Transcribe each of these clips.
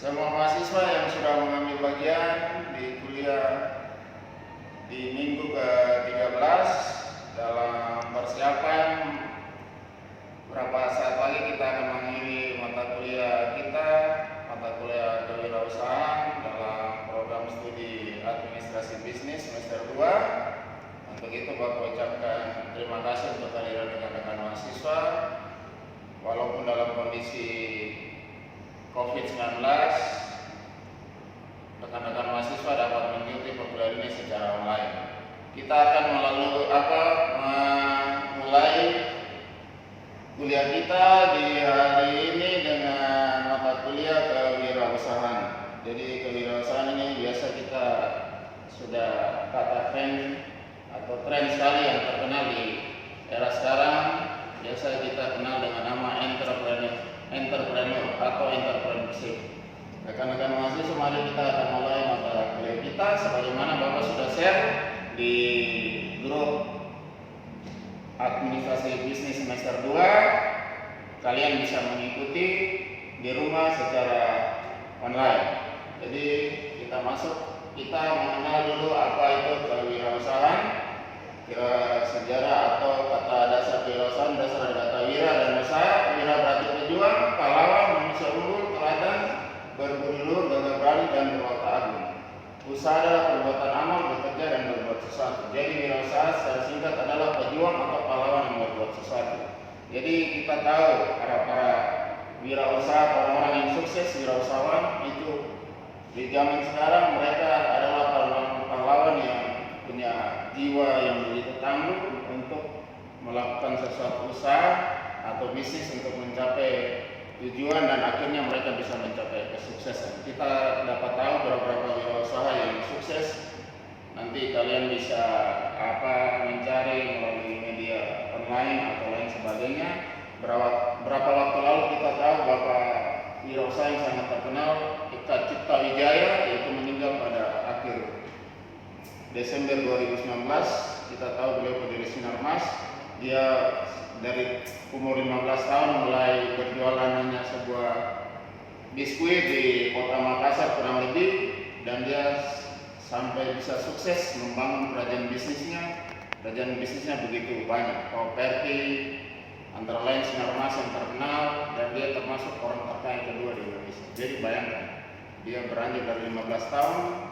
Semua mahasiswa yang sudah mengambil bagian di kuliah di minggu ke-13 dalam persiapan beberapa saat lagi kita akan mengakhiri mata kuliah kita, mata kuliah kewirausahaan dalam program studi administrasi bisnis semester 2. Untuk itu Bapak ucapkan terima kasih untuk kehadiran rekan-rekan mahasiswa walaupun dalam kondisi COVID-19, rekan-rekan mahasiswa dapat mengikuti perkuliahan ini secara online. Kita akan memulai kuliah kita di hari ini dengan mata kuliah kewirausahaan. Jadi kewirausahaan ini biasa kita sudah kata tren atau tren sekali yang terkenal di era sekarang. Biasa kita kenal dengan nama entrepreneur atau entrepreneurship. Rekan-rekan mahasiswa, mari kita akan mulai mata kuliah kita sebagaimana Bapak sudah share di grup administrasi bisnis semester 2. Kalian bisa mengikuti di rumah secara online. Jadi kita mengenal dulu apa itu kewirausahaan, sejarah atau kata dasar kewirausahaan dasar dari kata wira dan usaha. Wira berarti pejuang, pahlawan, manusia unggul, teladan, berbudi luhur, gagah berani dan berwatak agung. Usaha adalah perbuatan amal, bekerja dan berbuat sesuatu. Jadi wirausaha secara singkat adalah pejuang atau pahlawan yang berbuat sesuatu. Jadi kita tahu para wirausaha, orang-orang yang sukses, wirausahawan itu di zaman sekarang mereka adalah pahlawan yang punya jiwa yang begitu tangguh untuk melakukan sesuatu usaha atau bisnis untuk mencapai tujuan dan akhirnya mereka bisa mencapai kesuksesan. Kita dapat tahu beberapa wirausaha yang sukses. Nanti kalian bisa mencari melalui media online atau lain sebagainya. Berapa waktu lalu kita tahu Bapak wirausaha yang sangat terkenal Eka Cipta Wijaya yaitu meninggal pada akhir Desember 2019. Kita tahu beliau pendiri Sinarmas. Dia dari umur 15 tahun mulai berjualan hanya sebuah biskuit di kota Makassar kurang lebih, dan dia sampai bisa sukses membangun kerajaan bisnisnya. Kerajaan bisnisnya begitu banyak, properti antara lain Sinarmas yang terkenal, dan dia termasuk orang terkaya kedua di Indonesia. Jadi bayangkan, dia beranjak dari 15 tahun.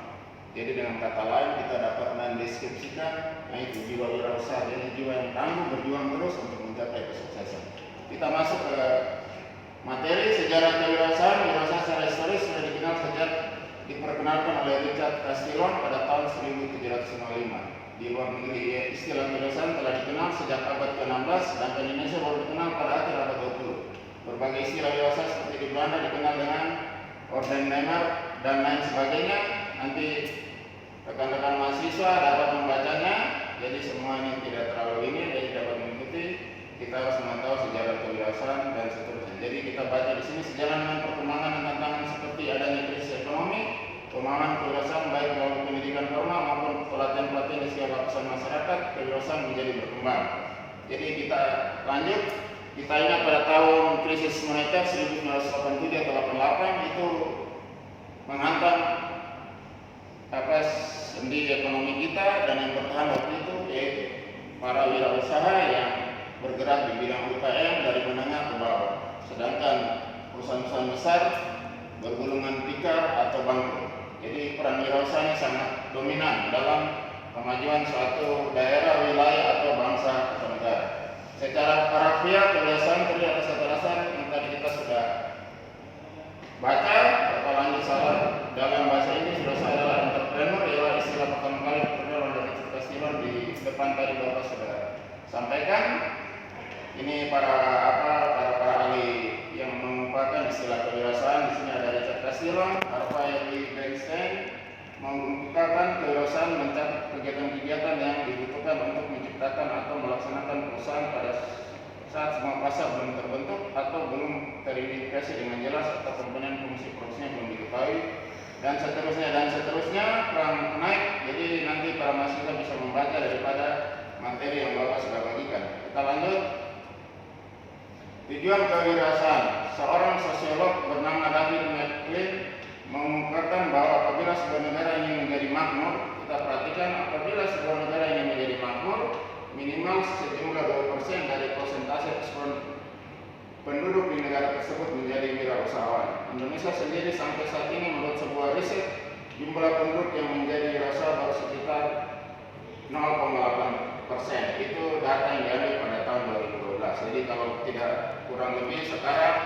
Jadi dengan kata lain kita dapat mendeskripsikan itu jiwa wirausaha, jadi jiwa yang tangguh berjuang terus untuk mencapai kesuksesan. Kita masuk ke materi sejarah kewirausahaan. Wirausaha secara historis sudah dikenal sejak diperkenalkan oleh Richard Castillon pada tahun 1755. Di luar negeri istilah kewirausahaan telah dikenal sejak abad ke-16 dan di Indonesia baru dikenal pada akhir abad 20. Berbagai istilah wirausaha seperti di Belanda dikenal dengan Ondernemer dan lain sebagainya. Nanti rekan-rekan mahasiswa dapat membacanya. Jadi semua ini tidak terlalu jadi dapat mengikuti. Kita harus memantau sejarah kewirausahaan dan seterusnya. Jadi kita baca di sini sejalan dengan perkembangan dan tantangan seperti adanya krisis ekonomi, pemahaman kewirausahaan baik melalui pendidikan formal maupun pelatihan-pelatihan di setiap lapisan masyarakat, kewirausahaan menjadi berkembang. Jadi kita lanjut. Kita ingat pada tahun krisis moneter 1987 atau 88 itu menghantam sendi ekonomi kita, dan yang bertahan waktu itu yaitu para wirausaha yang bergerak di bidang UKM dari menengah ke bawah, sedangkan perusahaan-perusahaan besar bergulungan tikar atau bangkrut. Jadi peran wirausaha ini sangat dominan dalam kemajuan suatu daerah, wilayah atau bangsa atau negara. Secara harafiah kewirausahaan terdiri atas kata dasar yang tadi kita sudah baca. Bapak lanjut salah. Dalam bahasa Inggris wirausaha adalah entrepreneur, ialah istilah pertama kali diperkenalkan oleh Richard Castillon di depan tadi Bapak sudah sampaikan. Ini para ahli yang mengumpulkan istilah kewirausahaan. Di sini ada Richard Castillon, Rafael Bernstein mengungkapkan kewirausahaan mencakup kegiatan-kegiatan yang dibutuhkan untuk menciptakan atau melaksanakan perusahaan pada saat semua pasar belum terbentuk atau belum teridentifikasi dengan jelas atau komponen fungsi produksinya belum diketahui, dan seterusnya perang naik. Jadi nanti para mahasiswa bisa membaca daripada materi yang Bapak sudah bagikan. Kita lanjut. Tujuan kewirausahaan. Seorang sosiolog bernama David McLean Indonesia sendiri sampai saat ini menurut sebuah riset, jumlah penduduk yang menjadi wirausaha baru sekitar 0,8%. Itu data yang diambil pada tahun 2012. Jadi kalau tidak kurang lebih sekarang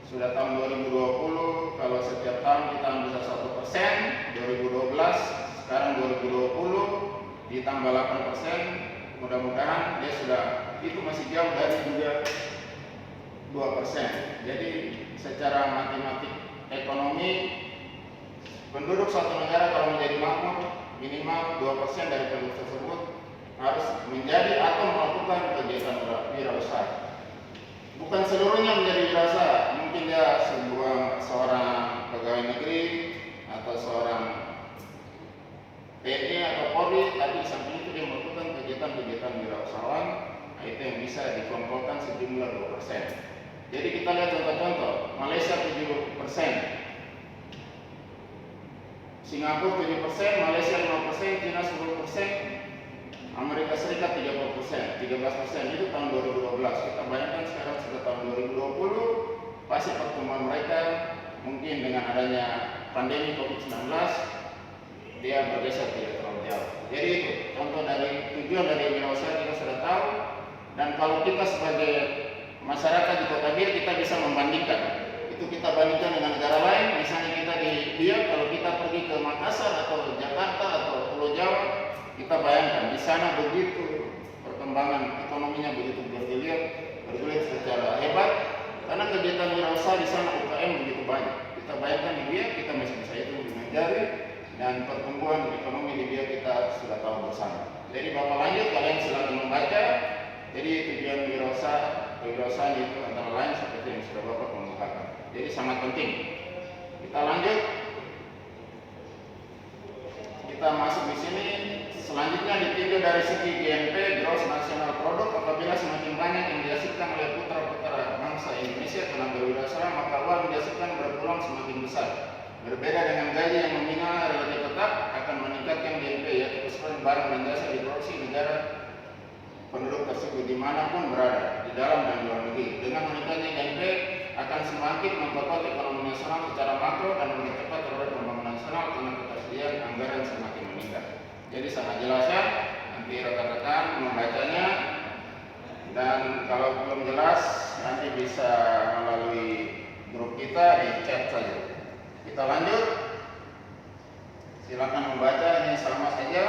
sudah tahun 2020, kalau setiap tahun kita bisa 1%, 2012, sekarang 2020 ditambah 8%, mudah-mudahan dia sudah, itu masih jauh dari juga 2%. Jadi secara matematik ekonomi, penduduk suatu negara kalau menjadi makmur minimal 2% dari penduduk tersebut harus menjadi atau melakukan kegiatan wirausaha. Bukan seluruhnya menjadi wirausaha, mungkin dia seorang pegawai negeri atau seorang TNI atau Polri, tapi di samping itu dia melakukan kegiatan-kegiatan wirausahawan. Nah, itu yang bisa dikelompokkan sejumlah 2%. Jadi kita lihat contoh-contoh, Malaysia 70%, Singapura 7%, Malaysia 5%, China 10%, Amerika Serikat 30%, 13%. Itu tahun 2012. Kita bayangkan sekarang sudah tahun 2020, pasti pertumbuhan mereka mungkin dengan adanya pandemi COVID-19 dia bergeser tidak terlalu jauh. Jadi itu contoh dari tujuan dari wirausaha kita sudah tahu. Dan kalau kita sebagai masyarakat di Kota Biak, kita bisa membandingkan. Itu kita bandingkan dengan negara lain. Misalnya kita di Biak, kalau kita pergi ke Makassar atau Jakarta atau Pulau Jawa, kita bayangkan di sana begitu perkembangan ekonominya begitu bergulir secara hebat, karena kegiatan wirausaha di sana UKM begitu banyak. Kita bayangkan di Biak, kita masih bisa hitung dengan jari, dan pertumbuhan ekonomi di Biak kita sudah tahu bersama. Jadi Bapak lanjut, kalian silakan membaca. Jadi tujuan wirausaha itu antara lain seperti yang sudah Bapak kemukakan. Jadi sangat penting. Kita lanjut. Kita masuk di sini. Selanjutnya ditinjau dari segi GNP (Gross National Product). Apabila semakin banyak yang dihasilkan oleh putra-putra bangsa Indonesia dalam berwirausaha, maka uang yang dihasilkan berpeluang semakin besar. Berbeda dengan gaji yang nominal relatif tetap, akan meningkatkan GNP, yaitu keseluruhan barang dan jasa diproduksi negara penduduk tersebut dimanapun berada, di dalam dan luar negeri. Dengan meningkatnya GNP akan semakin memperkuat ekonomi nasional secara makro dan mempercepat roda pembangunan nasional karena ketersediaan anggaran semakin meningkat. Jadi sangat jelas ya, nanti rekan-rekan membacanya, dan kalau belum jelas nanti bisa melalui grup kita di chat saja. Kita lanjut, silakan membaca, ini sama saja.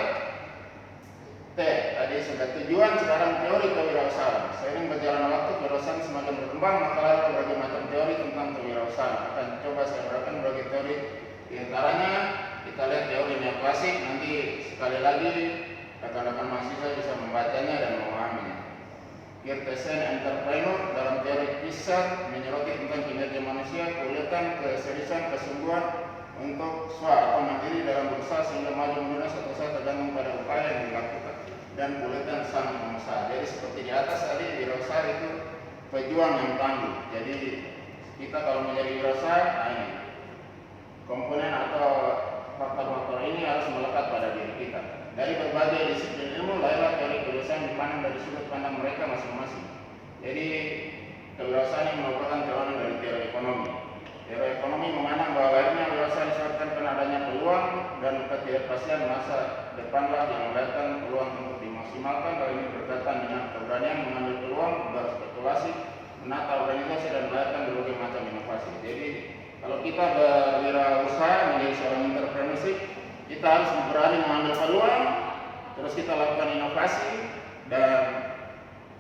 Tadi sudah tujuan, sekarang teori kewirausahaan. Seiring berjalan waktu, kewirausahaan semakin berkembang, maka ada berbagai macam teori tentang kewirausahaan. Akan coba saya uraikan berbagai teori. Di antaranya kita lihat teori neoklasik. Nanti sekali lagi rekan-rekan mahasiswa bisa membacanya dan memahaminya. Kirtesen entrepreneur dalam teori Fisher menyoroti tentang kinerja manusia, keuletan, keseriusan, kesungguhan untuk atau mandiri dalam berusaha sehingga maju mundur suatu saat tergantung pada upaya yang dilakukan, dan keuletan sang pengusaha. Jadi seperti di atas tadi, wirausaha itu pejuang yang tangguh. Jadi kita kalau menjadi wirausaha, nah ini komponen atau faktor-faktor ini harus melekat pada diri kita. Dari berbagai disiplin ilmu, lahirlah teori kewirausahaan dipandang dari sudut pandang mereka masing-masing. Jadi kewirausahaan yang merupakan turunan dari teori ekonomi. Teori ekonomi memandang bahwa lahirnya wirausaha disebabkan karena adanya peluang dan ketidakpastian masa depanlah yang melahirkan peluang untuk dimaksimalkan. Hal ini berkaitan dengan keberanian mengambil peluang, berspekulasi, menata organisasi, dan melahirkan berbagai macam inovasi. Jadi kalau kita berwirausaha menjadi seorang entrepreneurship, kita harus berani mengambil peluang, terus kita lakukan inovasi, dan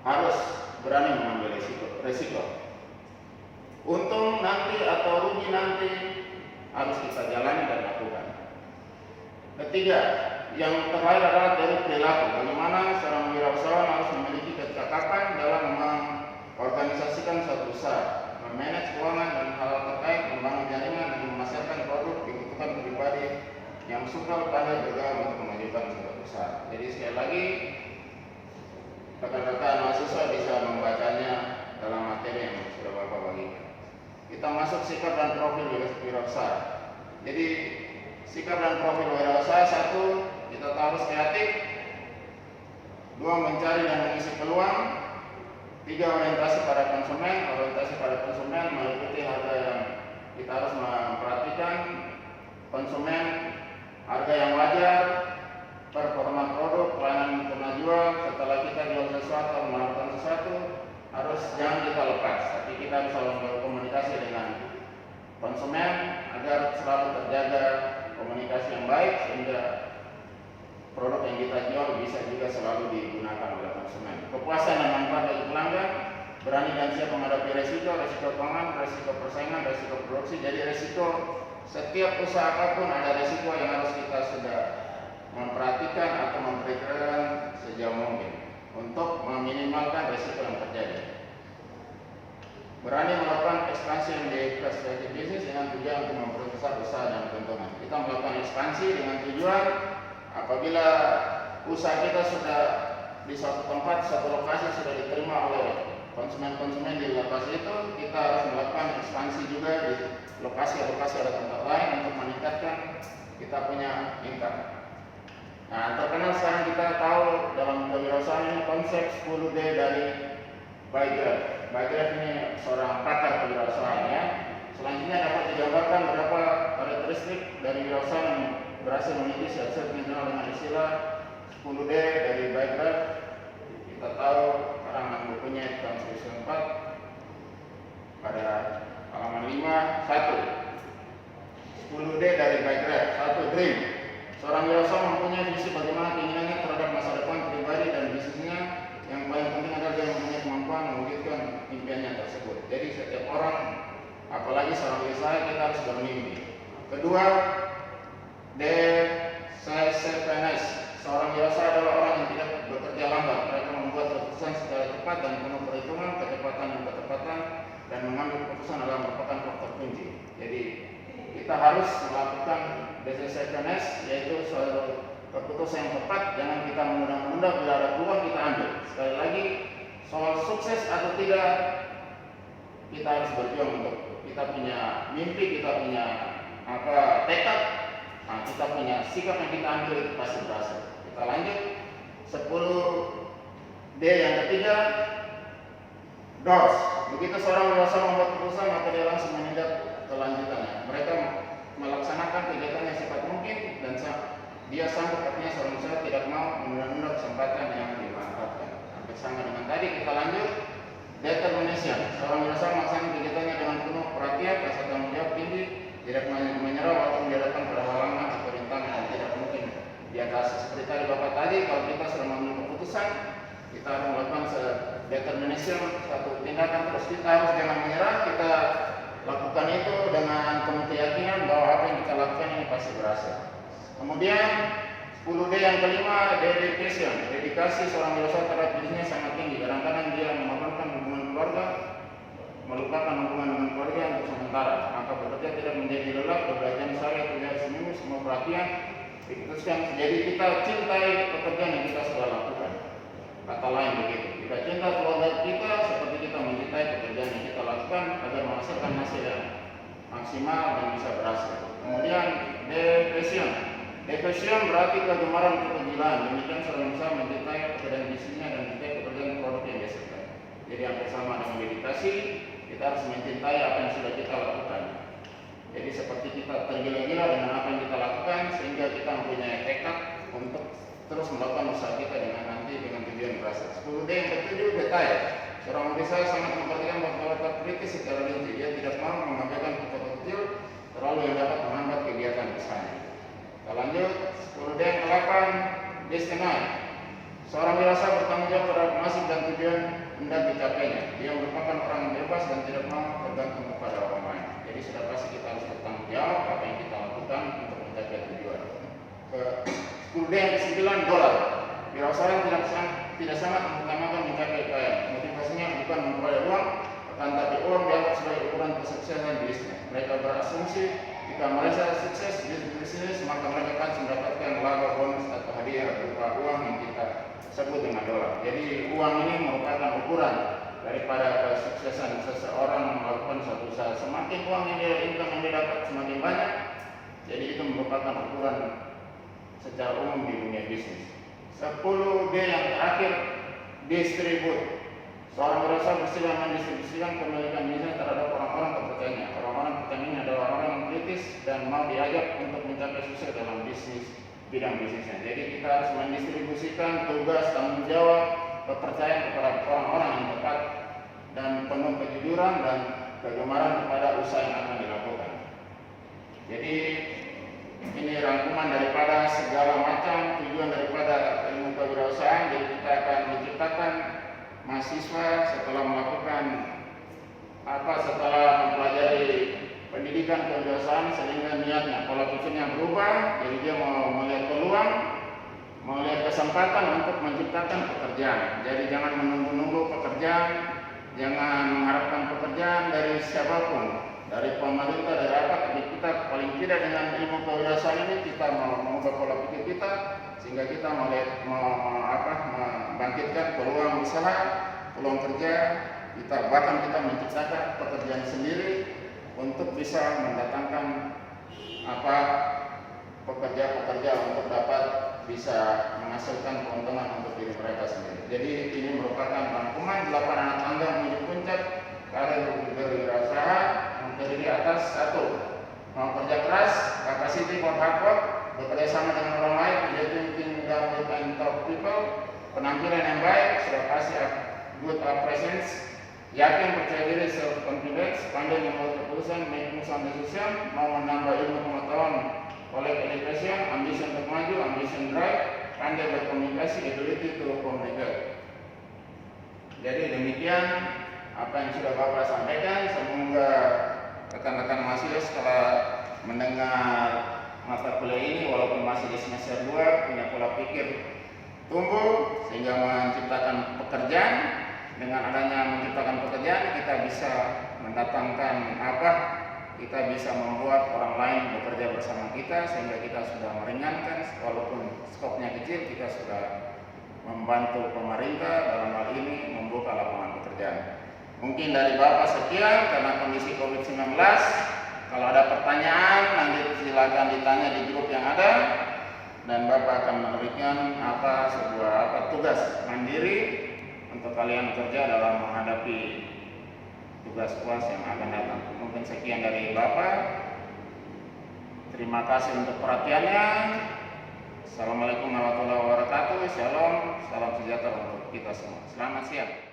harus berani mengambil risiko. Untung nanti atau rugi nanti harus kita jalani dan lakukan. Ketiga, yang terakhir adalah teori perilaku. Bagaimana seorang wirausahawan harus memiliki kecakapan dalam mengorganisasikan suatu usaha, memanage keuangan dan hal terkait, membangun jaringan dan memasarkan produk, dibutuhkan pribadi yang suka pandai bergaul untuk memajukan suatu usaha. Jadi sekali lagi, rekan-rekan mahasiswa bisa membacanya dalam materi yang sudah Bapak bagikan. Kita masuk sikap dan profil wirausaha. Jadi sikap dan profil wirausaha: 1, kita harus kreatif. 2, mencari dan mengisi peluang. 3, orientasi pada konsumen. Orientasi pada konsumen meliputi harga yang kita harus memperhatikan konsumen, harga yang wajar, performa produk, pelayanan penjual. Setelah kita jual sesuatu, melakukan sesuatu, harus jangan kita lepas, tapi kita harus selalu berkomunikasi dengan konsumen agar selalu terjaga komunikasi yang baik sehingga produk yang kita jual bisa juga selalu digunakan oleh konsumen. Kepuasan dan manfaat bagi pelanggan, berani dan siap menghadapi resiko keuangan, resiko persaingan, resiko produksi. Jadi resiko setiap usaha apapun ada resiko yang harus kita sudah memperhatikan atau memperkirakan sejauh mungkin untuk meminimalkan resiko yang terjadi. Berani melakukan ekspansi yang dieksploitasi bisnis dengan tujuan untuk memperbesar usaha dan keuntungan. Kita melakukan ekspansi dengan tujuan apabila usaha kita sudah di suatu tempat, suatu lokasi sudah diterima oleh konsumen-konsumen di lokasi itu, kita harus melakukan ekspansi juga di lokasi-lokasi atau tempat lain untuk meningkatkan kita punya income. Nah, terkenal sekarang kita tahu dalam kewirausahaan ini konsep 10D dari Bygrave. Bygrave ini seorang pakar kewirausahaan ya. Selanjutnya dapat digambarkan beberapa karakteristik dari wirausahaan yang berhasil menjadi suatu dikenal dengan istilah 10D dari Bygrave. Kita tahu karangan bukunya tahun 1994 pada halaman 5. 1. 10D dari Bygrave. 1. Dream. Seorang wirausahaan mempunyai visi bagaimana keinginannya terhadap masa depan pribadi dan bisnisnya. Yang paling penting adalah dia mempunyai kemampuan mewujudkan impiannya tersebut. Jadi setiap orang, apalagi seorang wirausaha, kita harus bermimpi. Kedua, decisiveness. Seorang wirausaha adalah orang yang tidak bekerja lambat. Mereka membuat keputusan secara cepat dan penuh perhitungan. Kecepatan dan ketepatan dan mengambil keputusan adalah merupakan faktor kunci. Jadi kita harus melakukan decisiveness, yaitu suatu keputusan yang tepat. Jangan kita menunda-nunda, bila ada peluang kita ambil. Sekali lagi, soal sukses atau tidak, kita harus berjuang untuk kita punya mimpi, kita punya tekad, nah, kita punya sikap yang kita ambil itu pasti berhasil. Kita lanjut. 10D yang ketiga, doors. Begitu seorang wirausaha membuat keputusan, maka dia langsung menindak kelanjutannya. Mereka melaksanakan kegiatannya secepat mungkin dan dia sanggup, artinya seorang usaha tidak mau menunda-nunda kesempatan yang dimanfaatkan. Hampir sama dengan tadi. Kita lanjut. Determination. Seorang wirausaha melaksanakan kegiatannya dengan penuh perhatian, rasa tanggung jawab tinggi, tidak menyerah walaupun dihadapkan pada halangan atau rintangan yang tidak mungkin diatasi. Seperti tadi Bapak tadi, kalau kita sudah mengambil keputusan, kita harus melakukan determination, satu tindakan terus. Kita harus jangan menyerah, kita lakukan itu dengan penuh keyakinan bahwa apa yang kita lakukan ini pasti berhasil. Kemudian 10D yang kelima, dedication. Dedikasi seorang wirausaha terhadap bisnisnya sangat tinggi. Kadang-kadang dia mengorbankan hubungan keluarga, melupakan hubungan dengan keluarga untuk sementara. Maka bekerja tidak menjadi lelah, berbelajar sehari atau hari seminggu, semua perhatian diputuskan. Jadi kita cintai pekerjaan yang kita sudah lakukan. Kata lain begitu, kita cinta keluarga kita seperti kita mencintai pekerjaan yang kita lakukan agar menghasilkan hasil yang maksimal dan bisa berhasil. Kemudian depression berarti kegemaran untuk kegilaan. Demikian seorang usaha mencintai pekerjaan bisnisnya dan mencintai pekerjaan produk yang dia suka. Jadi yang bersama dengan meditasi, kita harus mencintai apa yang sudah kita lakukan. Jadi seperti kita tergila-gila dengan apa yang kita lakukan sehingga kita mempunyai tekad untuk terus melakukan usaha kita dengan tujuan berhasil. 10D yang ketujuh, detail. Seorang wirausaha sangat memperhatikan faktor-faktor kritis secara rinci. Dia tidak mau mengabaikan faktor kecil terlalu yang dapat menghambat kegiatan usahanya. Kita lanjut. 10D yang ke-8, destiny. Seorang wirausaha bertanggung jawab terhadap nasib dan tujuan hendak dicapainya. Dia merupakan orang yang bebas dan tidak mau tergantung kepada orang lain. Jadi sudah pasti kita harus bertanggung jawab apa yang kita lakukan untuk mencapai tujuan. 10D yang ke-9, dolar. Wirausaha tidak sangat mengutamakan mencapai kekayaan. Motivasinya bukan memperoleh uang, akan tapi uang dianggap sebagai ukuran kesuksesan bisnis. Mereka berasumsi jika mereka sukses di bisnis, maka mereka akan mendapatkan laba, bonus atau hadiah berupa uang yang kita sebut dengan dolar. Jadi uang ini merupakan ukuran daripada kesuksesan seseorang melakukan suatu usaha. Semakin uang yang didapat semakin banyak. Jadi itu merupakan ukuran secara umum di dunia bisnis. 10D yang terakhir, distribute. Seorang wirausaha bersih mendistribusikan kepemilikan bisnis terhadap orang-orang kepercayaannya. Orang-orang kepercayaan ini adalah orang yang kritis dan mau diajak untuk mencapai sukses dalam bidang bisnisnya. Jadi kita harus mendistribusikan tugas, tanggung jawab, kepercayaan kepada orang-orang yang tepat dan penuh kejujuran dan kegemaran kepada usaha yang akan dilakukan. Jadi ini rangkuman daripada segala macam tujuan daripada ilmu kewirausahaan. Jadi kita akan menciptakan mahasiswa setelah mempelajari pendidikan kewirausahaan sehingga niatnya, pola pikirnya berubah. Jadi dia mau melihat peluang, mau lihat kesempatan untuk menciptakan pekerjaan. Jadi jangan menunggu-nunggu pekerjaan, jangan mengharapkan pekerjaan dari siapapun, dari pemerintah, dari apa. Tapi kita paling tidak dengan ilmu kewirausahaan ini kita mau mengubah pola pikir kita sehingga kita membangkitkan peluang usaha, peluang kerja. Bahkan kita menciptakan pekerjaan sendiri untuk bisa mendatangkan pekerja-pekerja untuk dapat bisa menghasilkan keuntungan untuk diri mereka sendiri. Jadi ini merupakan rangkuman 8 anak tangga menuju puncak karir berwirausaha yang terdiri atas 1. Mau kerja keras, capacity for hard work, bekerja sama dengan orang lain, thinking down with and top people, penampilan yang baik, sudah kasih good presence, yakin, percaya diri, self confidence, pandai membuat keputusan, making sound decision, mau menambah ilmu pengetahuan, collect education, ambition untuk maju, ambition drive, pandai berkomunikasi, ability to communicate. Jadi demikian apa yang sudah Bapak sampaikan. Semoga rekan-rekan mahasiswa setelah mendengar mata kuliah ini walaupun masih di semester 2 punya pola pikir tumbuh sehingga menciptakan pekerjaan. Dengan adanya menciptakan pekerjaan kita bisa mendatangkan kita bisa membuat orang lain bekerja bersama kita sehingga kita sudah meringankan, walaupun skopnya kecil kita sudah membantu pemerintah dalam hal ini membuka lapangan pekerjaan. Mungkin dari Bapak sekian karena kondisi COVID-19. Kalau ada pertanyaan nanti silakan ditanya di grup yang ada dan Bapak akan memberikan sebuah tugas mandiri untuk kalian bekerja dalam menghadapi tugas UAS yang akan datang. Mungkin sekian dari Bapak. Terima kasih untuk perhatiannya. Assalamualaikum warahmatullahi wabarakatuh. Shalom, salam sejahtera untuk kita semua. Selamat siang.